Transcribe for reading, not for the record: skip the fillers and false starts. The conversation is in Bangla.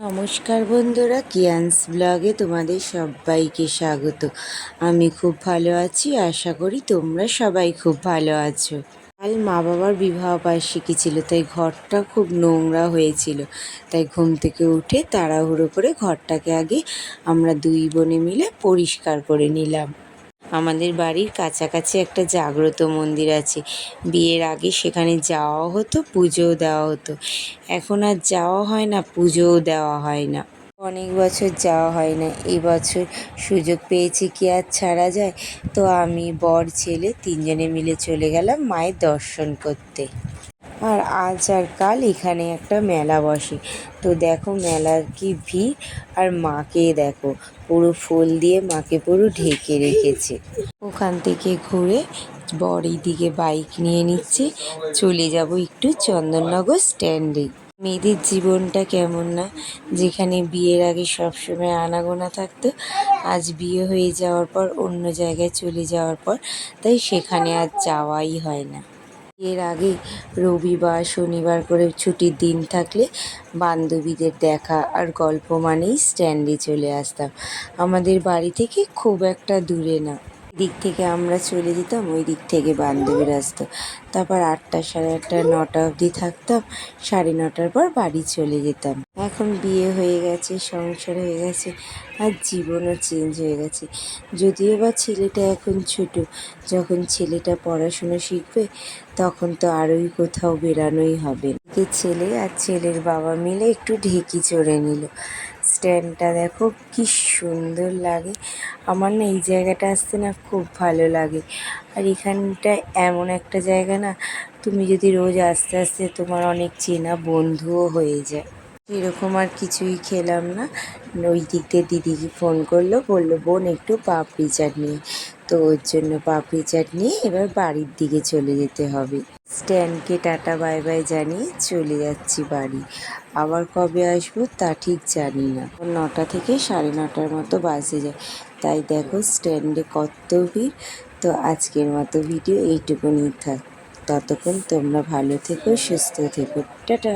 নমস্কার বন্ধুরা, কিয়ান্স ব্লগে তোমাদের সবাইকে স্বাগত। আমি খুব ভালো আছি, আশা করি তোমরা সবাই খুব ভালো আছো। কাল মা বাবার বিবাহ বার্ষিকী ছিল, তাই ঘরটা খুব নোংরা হয়েছিল। তাই ঘুম থেকে উঠে তাড়াহুড়ো করে ঘরটাকে আগে আমরা দুই বোনে মিলে পরিষ্কার করে নিলাম। আমাদের বাড়ির কাছাকাছি একটা জাগ্রত মন্দির আছে। বিয়ের আগে সেখানে যাওয়া হতো, পুজোও দেওয়া হতো। এখন আর যাওয়া হয় না, পুজোও দেওয়া হয় না। অনেক বছর যাওয়া হয় না, এই বছর সুযোগ পেয়েছি, কি আর ছাড়া যায়। তো আমি, বর, ছেলে তিনজনে মিলে চলে গেলাম মায়ের দর্শন করতে। আর আজ আর কাল এখানে একটা মেলা বসে। তো দেখো মেলার কি ভিড়, আর মাকে দেখো পুরো ফুল দিয়ে মাকে পুরো ঢেকে রেখেছে। ওখান থেকে ঘুরে বর এইদিকে বাইক নিয়ে নিচ্ছে, চলে যাব একটু চন্দননগর স্ট্যান্ডে। মেয়েদের জীবনটা কেমন না, যেখানে বিয়ের আগে সবসময় আনাগোনা থাকতো, আজ বিয়ে হয়ে যাওয়ার পর অন্য জায়গায় চলে যাওয়ার পর তাই সেখানে আর যাওয়াই হয় না। এর আগে রবিবার শনিবার করে ছুটির দিন থাকলে বান্ধবীদের দেখা আর গল্প মানেই স্ট্যান্ডে চলে আসতাম। আমাদের বাড়ি থেকে খুব একটা দূরে না, দিক থেকে আমরা চলে যেতাম, ওই দিক থেকে বান্ধবীরা আসতো। তারপর 8টা, সাড়ে 8টা, 9টা অবধি থাকতাম, 9:30টার পর বাড়ি চলে যেতাম। এখন বিয়ে হয়ে গেছে, সংসার হয়ে গেছে, আর জীবনও চেঞ্জ হয়ে গেছে। যদিও বা ছেলেটা এখন ছোট, যখন ছেলেটা পড়াশুনো শিখবে তখন তো আরোই কোথাও বেরানোই হবে। ছেলে আর ছেলের বাবা মিলে একটু ঢেকি চড়ে নিল। স্ট্যান্ডটা দেখো কি সুন্দর লাগে। আমার না এই জায়গাটা আসতে না খুব ভালো লাগে। আর এখানটা এমন একটা জায়গা না, তুমি যদি রোজ আস্তে আস্তে তোমার অনেক চেনা বন্ধুও হয়ে যায়। এরকম আর কিছুই খেলাম না। ওই দিক দিয়ে দিদিকে ফোন করলো, বললো বোন একটু পাপড়ি চাট নিয়ে। তো ওর জন্য পাপড়ি চাট নিয়ে এবার বাড়ির দিকে চলে যেতে হবে। স্ট্যান্ডকে টাটা বাই বাই জানিয়ে চলে যাচ্ছি বাড়ি। আবার কবে আসবো তা ঠিক জানি না। 9টা থেকে 9:30টার মতো বাসে যায়। তাই দেখো স্ট্যান্ডে কত ভিড়। তো আজকের মতো ভিডিও এইটুকুনি থাক। ততক্ষণ তোমরা ভালো থেকো, সুস্থ থেকো, টাটা।